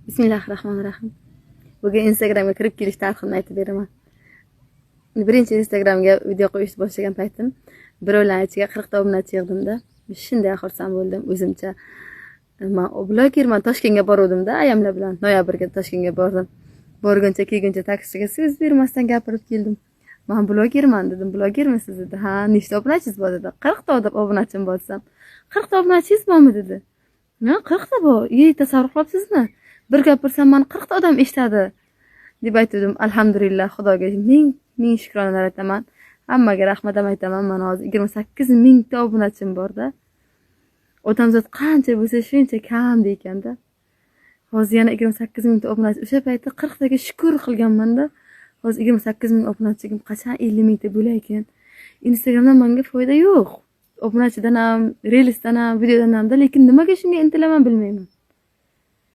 Bismillahirrahmanirrahim. Bugun Instagramga kirib kelish tarixini aytib beraman. Birinchi Instagramga video qo'yishni boshlagan paytim birovlar ichiga 40 ta obunachi yig'dimda. Shunday xursand bo'ldim o'zimcha. Men blogerman, Toshkentga boruvdim-da, ayamlar bilan noyabrga Toshkentga bordim. Borguncha kelguncha taksichiga so'z bermasdan gapirib keldim. Men blogerman dedim. Blogermisiz dedi. Ha, nechta obunachingiz bor dedi. 40 ta obunachim bor desam. 40 ta obunachingiz bormi dedi. Men 40 ta bor. Tasavvur qilyapsizmi? Bir gapirsam meni 40 ta odam eshitadi deb aytdim. Alhamdulillah, Xudoga ming shukronalar aytaman. Hammaga rahmat aytaman. Men hozir 28 mingta obunachim bor-da. Odamzod qancha bo'lsa shuncha kam dekanda. Hozir yana 28 mingta obunachi. O'sha paytda 40 taga shukr qilganman-da. Hozir 28 ming obunachigim qachon 50 mingta bo'lar ekan. Instagramdan menga foyda yo'q. Obunachidan ham, reelsdan ham, videodan ham, lekin nimaga shunga intilaman bilmayman.